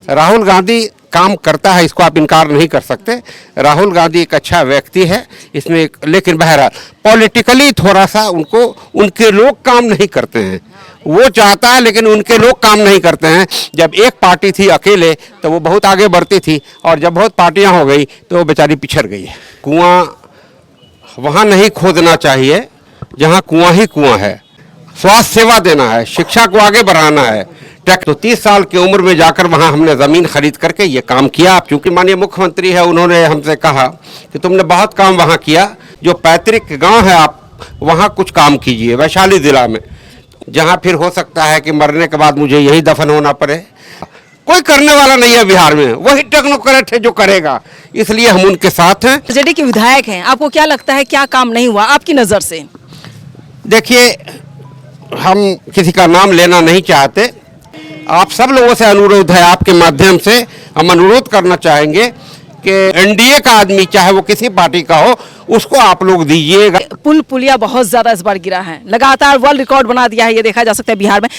राहुल गांधी काम करता है, इसको आप इनकार नहीं कर सकते। राहुल गांधी एक अच्छा व्यक्ति है इसमें, लेकिन बहरहाल पॉलिटिकली थोड़ा सा उनके लोग काम नहीं करते हैं। वो चाहता है लेकिन उनके लोग काम नहीं करते हैं। जब एक पार्टी थी अकेले तो वो बहुत आगे बढ़ती थी, और जब बहुत पार्टियां हो गई तो वो बेचारी पिछड़ गई है। कुआं वहाँ नहीं खोदना चाहिए जहाँ कुआं ही कुआं है। स्वास्थ्य सेवा देना है, शिक्षा को आगे बढ़ाना है। तो 30 साल की उम्र में जाकर वहाँ हमने ज़मीन खरीद करके ये काम किया। आप चूँकि माननीय मुख्यमंत्री है, उन्होंने हमसे कहा कि तुमने बहुत काम वहाँ किया, जो पैतृक गांव है आप वहाँ कुछ काम कीजिए वैशाली ज़िला में, जहाँ फिर हो सकता है कि मरने के बाद मुझे यही दफन होना पड़े। कोई करने वाला नहीं है बिहार में, वही टेक्नोक्रेट है जो करेगा, इसलिए हम उनके साथ हैं। जेडी के विधायक हैं, आपको क्या लगता है क्या काम नहीं हुआ आपकी नज़र से? देखिए, हम किसी का नाम लेना नहीं चाहते। आप सब लोगों से अनुरोध है, आपके माध्यम से हम अनुरोध करना चाहेंगे कि एनडीए का आदमी चाहे वो किसी पार्टी का हो, उसको आप लोग दीजिएगा। पुलिया बहुत ज्यादा इस बार गिरा है, लगातार वर्ल्ड रिकॉर्ड बना दिया है, ये देखा जा सकता है बिहार में।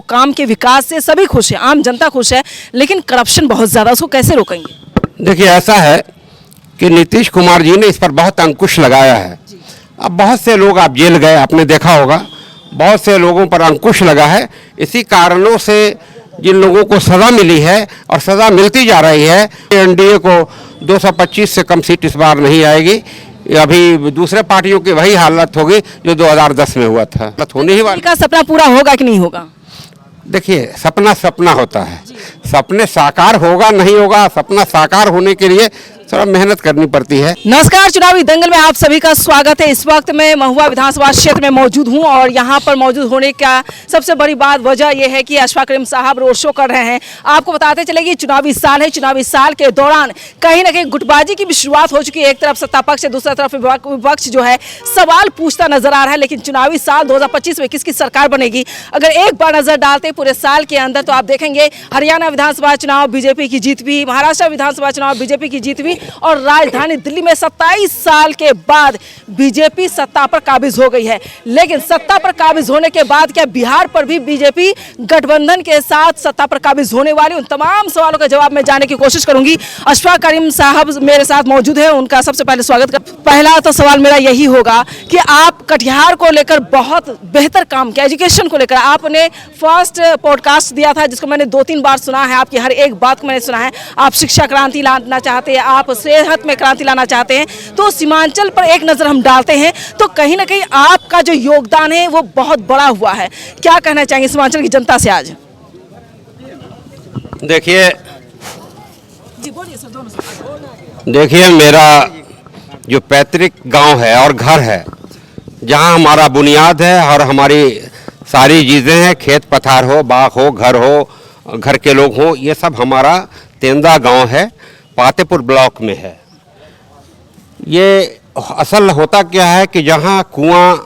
काम के विकास से सभी खुश है, आम जनता खुश है, लेकिन करप्शन बहुत ज्यादा, उसको कैसे रोकेंगे? देखिए, ऐसा है कि नीतीश कुमार जी ने इस पर बहुत अंकुश लगाया है। अब बहुत से लोग आप जेल गए, आपने देखा होगा, बहुत से लोगों पर अंकुश लगा है। इसी कारणों से जिन लोगों को सज़ा मिली है और सज़ा मिलती जा रही है, एनडीए को 225 से कम सीट इस बार नहीं आएगी। अभी दूसरे पार्टियों की वही हालत होगी जो 2010 में हुआ था। होने ही वाला। का सपना पूरा होगा कि नहीं होगा? देखिए, सपना सपना होता है, सपने साकार होगा नहीं होगा, सपना साकार होने के लिए थोड़ा मेहनत करनी पड़ती है। नमस्कार, चुनावी दंगल में आप सभी का स्वागत है। इस वक्त मैं महुआ विधानसभा क्षेत्र में मौजूद हूं, और यहां पर मौजूद होने का सबसे बड़ी बात वजह यह है कि अशफाक करीम साहब रोड शो कर रहे हैं। आपको बताते चले कि चुनावी साल है, चुनावी साल के दौरान कहीं ना कहीं गुटबाजी की भी शुरुआत हो चुकी है। एक तरफ सत्ता पक्ष है, दूसरी तरफ विपक्ष जो है सवाल पूछता नजर आ रहा है। लेकिन चुनावी साल 2025 में किसकी सरकार बनेगी, अगर एक बार नजर डालते पूरे साल के अंदर, तो आप देखेंगे हरियाणा विधानसभा चुनाव बीजेपी की जीत भी, महाराष्ट्र विधानसभा चुनाव बीजेपी की जीत भी, और राजधानी दिल्ली में 27 साल के बाद बीजेपी सत्ता पर काबिज हो गई है। लेकिन सत्ता पर काबिज होने के बाद क्या बिहार पर भी बीजेपी गठबंधन के साथ सत्ता पर काबिज होने वाली? उन तमाम सवालों का जवाब मैं जानने की कोशिश करूंगी। अशफाक करीम साहब मेरे साथ मौजूद है, उनका सबसे पहले स्वागत कर। पहला तो सवाल मेरा यही होगा कि आप कटिहार को लेकर बहुत बेहतर काम किया, एजुकेशन को लेकर आपने फर्स्ट पॉडकास्ट दिया था जिसको मैंने 2-3 बार सुना है, आपकी हर एक बात को मैंने सुना है। आप शिक्षा क्रांति लाना चाहते हैं, आप सेहत में क्रांति लाना चाहते हैं, तो सीमांचल पर एक नजर हम डालते हैं तो कहीं ना कहीं आपका जो योगदान है वो बहुत बड़ा हुआ है। क्या कहना चाहेंगे सीमांचल की जनता से आज? देखिए, मेरा जो पैतृक गांव है और घर है, जहां हमारा बुनियाद है और हमारी सारी चीज़ें हैं, खेत पथार हो, बाग हो, घर हो, घर के लोग हो, ये सब हमारा तेंदा गांव है, पातेपुर ब्लॉक में है। ये असल होता क्या है कि जहाँ कुआं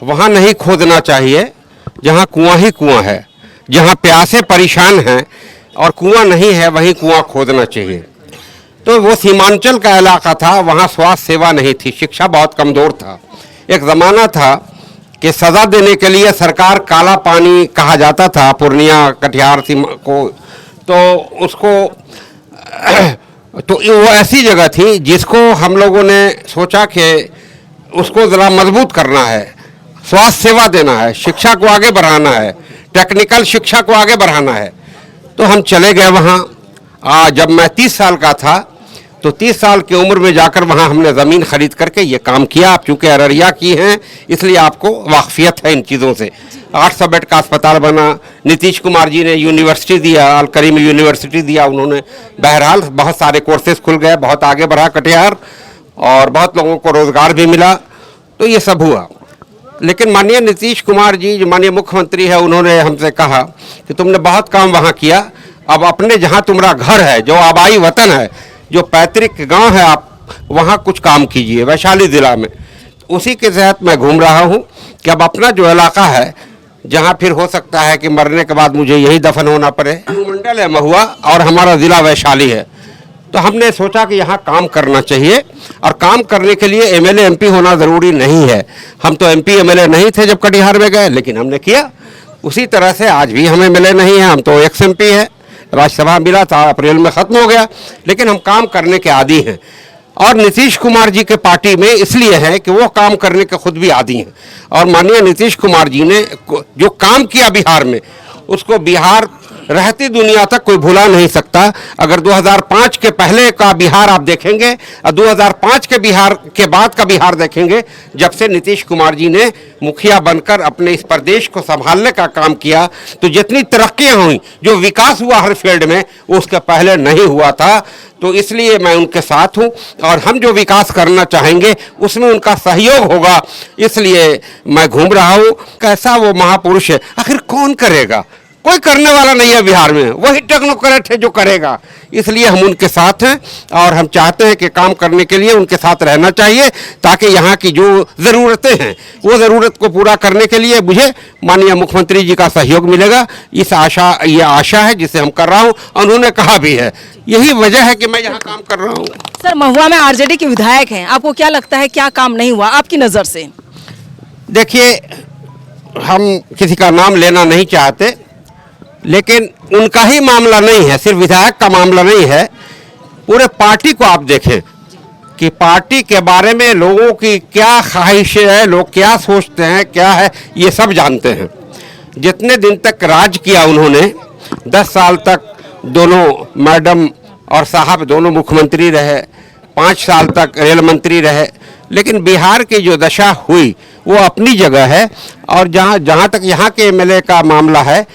वहाँ नहीं खोदना चाहिए जहाँ कुआं ही कुआं है। जहाँ प्यासे परेशान हैं और कुआं नहीं है, वहीं कुआं खोदना चाहिए। तो वो सीमांचल का इलाका था, वहाँ स्वास्थ्य सेवा नहीं थी, शिक्षा बहुत कमज़ोर था। एक ज़माना था कि सज़ा देने के लिए सरकार काला पानी कहा जाता था पूर्णिया कटिहार सीमा को, तो उसको तो वो ऐसी जगह थी जिसको हम लोगों ने सोचा कि उसको ज़रा मजबूत करना है, स्वास्थ्य सेवा देना है, शिक्षा को आगे बढ़ाना है, टेक्निकल शिक्षा को आगे बढ़ाना है। तो हम चले गए वहाँ। जब मैं 30 साल का था तो 30 साल की उम्र में जाकर वहाँ हमने ज़मीन खरीद करके ये काम किया। आप चूँकि अररिया की हैं इसलिए आपको वाकफियत है इन चीज़ों से। 800 बेड का अस्पताल बना, नीतीश कुमार जी ने यूनिवर्सिटी दिया, अल करीम यूनिवर्सिटी दिया उन्होंने। बहरहाल बहुत सारे कोर्सेज खुल गए, बहुत आगे बढ़ा कटिहार, और बहुत लोगों को रोज़गार भी मिला। तो ये सब हुआ। लेकिन माननीय नीतीश कुमार जी जो माननीय मुख्यमंत्री है, उन्होंने हमसे कहा कि तुमने बहुत काम वहाँ किया, अब अपने जहाँ तुम्हारा घर है, जो आबाई वतन है, जो पैतृक गांव है, आप वहाँ कुछ काम कीजिए वैशाली ज़िला में। उसी के तहत मैं घूम रहा हूँ कि अब अपना जो इलाका है, जहाँ फिर हो सकता है कि मरने के बाद मुझे यही दफन होना पड़े, मंडल है महुआ और हमारा ज़िला वैशाली है, तो हमने सोचा कि यहाँ काम करना चाहिए। और काम करने के लिए एमएलए एमपी होना ज़रूरी नहीं है। हम तो एमपी एमएलए नहीं थे जब कटिहार में गए, लेकिन हमने किया। उसी तरह से आज भी हमें एमएलए नहीं है, हम तो एक्स एमपी है, राज्यसभा मिला था, अप्रैल में ख़त्म हो गया, लेकिन हम काम करने के आदी हैं। और नीतीश कुमार जी के पार्टी में इसलिए है कि वो काम करने के खुद भी आदी हैं। और माननीय नीतीश कुमार जी ने जो काम किया बिहार में, उसको बिहार रहती दुनिया तक कोई भुला नहीं सकता। अगर 2005 के पहले का बिहार आप देखेंगे और 2005 के बिहार के बाद का बिहार देखेंगे, जब से नीतीश कुमार जी ने मुखिया बनकर अपने इस प्रदेश को संभालने का काम किया, तो जितनी तरक्कियां हुई, जो विकास हुआ हर फील्ड में, उसके पहले नहीं हुआ था। तो इसलिए मैं उनके साथ हूं और हम जो विकास करना चाहेंगे उसमें उनका सहयोग होगा। इसलिए मैं घूम रहा हूं। कैसा वो महापुरुष है, आखिर कौन करेगा? कोई करने वाला नहीं है बिहार में, वही टेक्नोक्रेट है जो करेगा। इसलिए हम उनके साथ हैं और हम चाहते हैं कि काम करने के लिए उनके साथ रहना चाहिए, ताकि यहाँ की जो ज़रूरतें हैं वो ज़रूरत को पूरा करने के लिए मुझे माननीय मुख्यमंत्री जी का सहयोग मिलेगा। ये आशा है जिसे हम कर रहा हूँ। उन्होंने कहा भी है, यही वजह है कि मैं यहाँ काम कर रहा हूँ। सर, महुआ में आरजेडी के विधायक हैं, आपको क्या लगता है क्या काम नहीं हुआ आपकी नज़र से? देखिए, हम किसी का नाम लेना नहीं चाहते, लेकिन उनका ही मामला नहीं है, सिर्फ विधायक का मामला नहीं है। पूरे पार्टी को आप देखें कि पार्टी के बारे में लोगों की क्या ख्वाहिशें हैं, लोग क्या सोचते हैं, क्या है, ये सब जानते हैं। जितने दिन तक राज किया उन्होंने, 10 साल तक दोनों मैडम और साहब दोनों मुख्यमंत्री रहे, 5 साल तक रेल मंत्री रहे, लेकिन बिहार की जो दशा हुई वो अपनी जगह है। और जहाँ तक यहाँ के एमएलए का मामला है,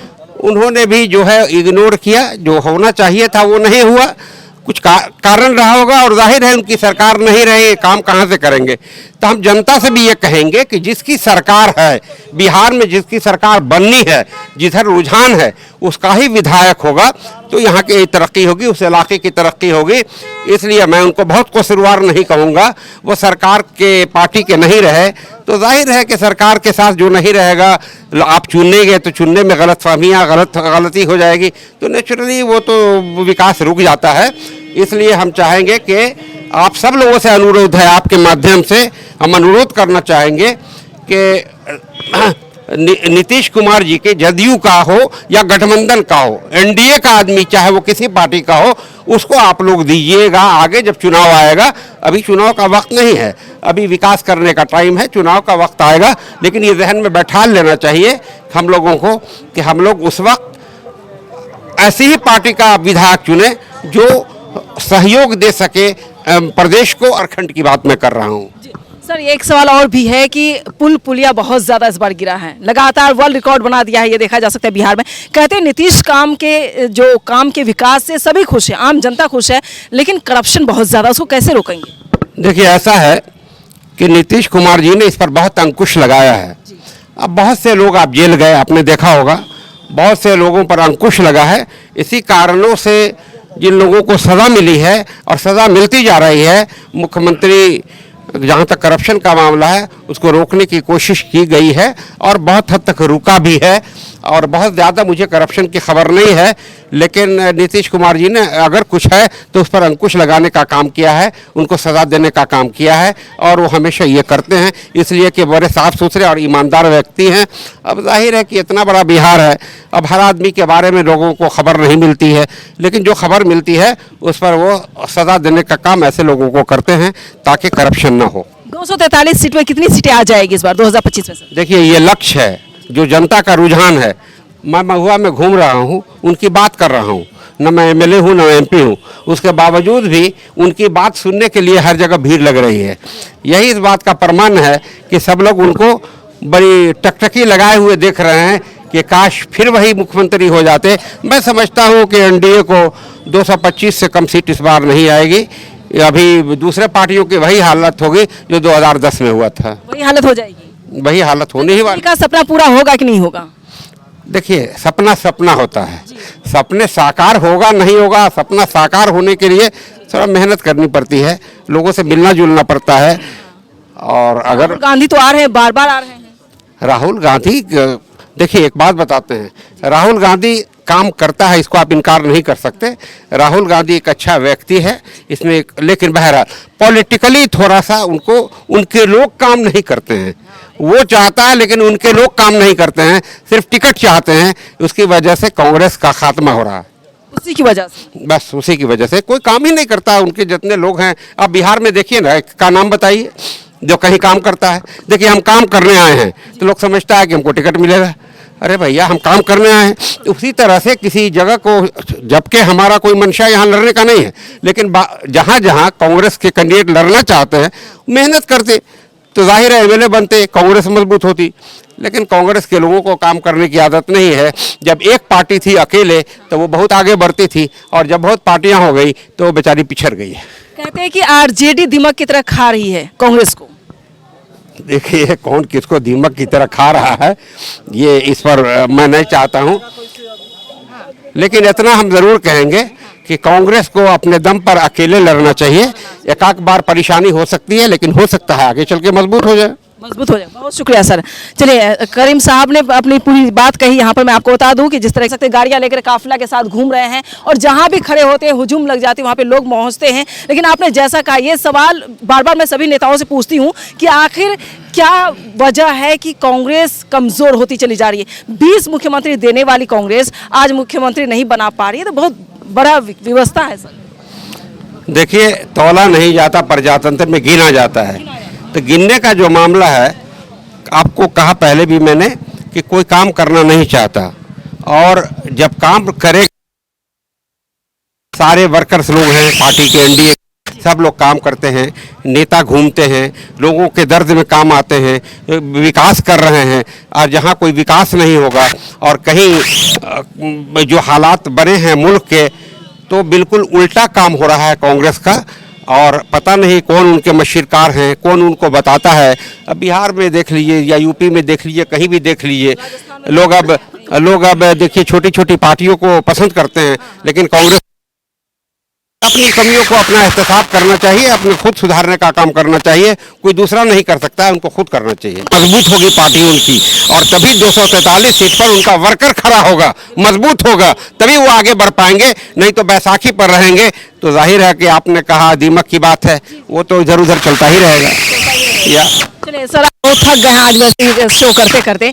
उन्होंने भी जो है इग्नोर किया, जो होना चाहिए था वो नहीं हुआ। कुछ कारण रहा होगा और जाहिर है उनकी सरकार नहीं रही, काम कहाँ से करेंगे। तो हम जनता से भी ये कहेंगे कि जिसकी सरकार है बिहार में, जिसकी सरकार बननी है, जिधर रुझान है उसका ही विधायक होगा, तो यहाँ की तरक्की होगी, उस इलाके की तरक्की होगी। इसलिए मैं उनको बहुत कसूरवार नहीं कहूँगा। वो सरकार के पार्टी के नहीं रहे तो जाहिर है कि सरकार के साथ जो नहीं रहेगा, आप चुनेंगे तो चुनने में गलती हो जाएगी, तो नेचुरली वो तो विकास रुक जाता है। इसलिए हम चाहेंगे कि आप सब लोगों से अनुरोध है, आपके माध्यम से हम अनुरोध करना चाहेंगे कि नीतीश कुमार जी के जदयू का हो या गठबंधन का हो, एनडीए का आदमी चाहे वो किसी पार्टी का हो, उसको आप लोग दीजिएगा आगे जब चुनाव आएगा। अभी चुनाव का वक्त नहीं है, अभी विकास करने का टाइम है, चुनाव का वक्त आएगा। लेकिन ये जहन में बैठा लेना चाहिए हम लोगों को कि हम लोग उस वक्त ऐसी ही पार्टी का विधायक चुने जो सहयोग दे सके प्रदेश को। और खंड की बात मैं कर रहा हूँ। सर, एक सवाल और भी है कि पुलिया बहुत ज़्यादा इस बार गिरा है, लगातार वर्ल्ड रिकॉर्ड बना दिया है, ये देखा जा सकता है बिहार में। कहते हैं नीतीश काम के विकास से सभी खुश हैं, आम जनता खुश है, लेकिन करप्शन बहुत ज़्यादा, उसको कैसे रोकेंगे? देखिए, ऐसा है कि नीतीश कुमार जी ने इस पर बहुत अंकुश लगाया है। अब बहुत से लोग आप जेल गए, आपने देखा होगा, बहुत से लोगों पर अंकुश लगा है। इसी कारणों से जिन लोगों को सज़ा मिली है और सज़ा मिलती जा रही है, मुख्यमंत्री जहाँ तक करप्शन का मामला है उसको रोकने की कोशिश की गई है और बहुत हद तक रुका भी है। और बहुत ज़्यादा मुझे करप्शन की खबर नहीं है, लेकिन नीतीश कुमार जी ने अगर कुछ है तो उस पर अंकुश लगाने का काम किया है, उनको सज़ा देने का काम किया है, और वो हमेशा ये करते हैं, इसलिए कि बड़े साफ़ सुथरे और ईमानदार व्यक्ति हैं। अब जाहिर है कि इतना बड़ा बिहार है, अब हर आदमी के बारे में लोगों को खबर नहीं मिलती है, लेकिन जो खबर मिलती है उस पर वो सज़ा देने का काम ऐसे लोगों को करते हैं ताकि करप्शन ना हो। 243 सीट में कितनी सीटें आ जाएगी इस बार 2025 में? देखिए, ये लक्ष्य है, जो जनता का रुझान है। मैं महुआ में घूम रहा हूँ, उनकी बात कर रहा हूँ, न मैं एमएलए हूँ न एमपी हूँ, उसके बावजूद भी उनकी बात सुनने के लिए हर जगह भीड़ लग रही है। यही इस बात का प्रमाण है कि सब लोग उनको बड़ी टकटकी लगाए हुए देख रहे हैं कि काश फिर वही मुख्यमंत्री हो जाते। मैं समझता हूँ कि एनडीए को 225 से कम सीट इस बार नहीं आएगी। अभी दूसरे पार्टियों की वही हालत होगी जो 2010 में हुआ था, वही हालत हो जाएगी, वही हालत होने ही वाली। का सपना पूरा होगा कि नहीं होगा? देखिए, सपना सपना होता है, सपने साकार होगा नहीं होगा, सपना साकार होने के लिए थोड़ा मेहनत करनी पड़ती है, लोगों से मिलना जुलना पड़ता है। और अगर राहुल गांधी तो आ रहे हैं, बार बार आ रहे हैं। राहुल गांधी, देखिए एक बात बताते हैं, राहुल गांधी काम करता है, इसको आप इनकार नहीं कर सकते। राहुल गांधी एक अच्छा व्यक्ति है इसमें, लेकिन बहरहाल पॉलिटिकली थोड़ा सा उनके लोग काम नहीं करते हैं। वो चाहता है लेकिन उनके लोग काम नहीं करते हैं, सिर्फ टिकट चाहते हैं, उसकी वजह से कांग्रेस का खात्मा हो रहा है। उसी की वजह से। बस उसी की वजह से कोई काम ही नहीं करता। उनके जितने लोग हैं, आप बिहार में देखिए ना, एक का नाम बताइए जो कहीं काम करता है। देखिए हम काम करने आए हैं तो लोग समझता है कि हमको टिकट मिलेगा। अरे भैया हम काम करने आए हैं। उसी तरह से किसी जगह को, जबकि हमारा कोई मंशा यहाँ लड़ने का नहीं है, लेकिन जहाँ जहाँ कांग्रेस के कैंडिडेट लड़ना चाहते हैं मेहनत करते तो जाहिर है एमएलए बनते, कांग्रेस मजबूत होती। लेकिन कांग्रेस के लोगों को काम करने की आदत नहीं है। जब एक पार्टी थी अकेले तो वो बहुत आगे बढ़ती थी, और जब बहुत पार्टियां हो गई तो वो बेचारी पिछड़ गई है। कहते हैं कि आरजेडी दिमक की तरह खा रही है कांग्रेस को। देखिए कौन किसको दीमक की तरह खा रहा है, ये इस पर मैं नहीं चाहता हूं, लेकिन इतना हम जरूर कहेंगे कि कांग्रेस को अपने दम पर अकेले लड़ना चाहिए। एक आध बार परेशानी हो सकती है, लेकिन हो सकता है आगे चल के मजबूत हो जाए। मजबूत हो जाए। बहुत शुक्रिया सर। चलिए, करीम साहब ने अपनी पूरी बात कही। यहाँ पर मैं आपको बता दूं कि जिस तरह से गाड़ियां लेकर काफिला के साथ घूम रहे हैं और जहां भी खड़े होते हैं हुजूम लग जाती है, वहां पे लोग पहुंचते हैं। लेकिन आपने जैसा कहा, ये सवाल बार बार मैं सभी नेताओं से पूछती हूँ कि आखिर क्या वजह है कि कांग्रेस कमजोर होती चली जा रही है। 20 मुख्यमंत्री देने वाली कांग्रेस आज मुख्यमंत्री नहीं बना पा रही है, तो बहुत बड़ा व्यवस्था है सर। देखिए तौला नहीं जाता, प्रजातंत्र में गिना जाता है। तो गिनने का जो मामला है, आपको कहा पहले भी मैंने कि कोई काम करना नहीं चाहता, और जब काम करे, सारे वर्कर्स लोग हैं पार्टी के, एनडीए सब लोग काम करते हैं, नेता घूमते हैं, लोगों के दर्द में काम आते हैं, विकास कर रहे हैं। और जहाँ कोई विकास नहीं होगा और कहीं जो हालात बने हैं मुल्क के, तो बिल्कुल उल्टा काम हो रहा है कांग्रेस का। और पता नहीं कौन उनके मशीरकार हैं, कौन उनको बताता है। अब बिहार में देख लीजिए या यूपी में देख लीजिए, कहीं भी देख लीजिए, लोग अब देखिए छोटी छोटी पार्टियों को पसंद करते हैं, लेकिन कांग्रेस अपनी कमियों को अपना एहतसाब करना चाहिए, अपने खुद सुधारने का काम करना चाहिए। कोई दूसरा नहीं कर सकता है, उनको खुद करना चाहिए। मजबूत होगी पार्टी उनकी, और तभी 243 सीट पर उनका वर्कर खड़ा होगा, मजबूत होगा, तभी वो आगे बढ़ पाएंगे। नहीं तो बैसाखी पर रहेंगे तो जाहिर है कि आपने कहा दीमक की बात है, वो तो इधर उधर चलता ही रहेगा। चलिए सर, आप थक गए हैं आज वैसे शो करते करते।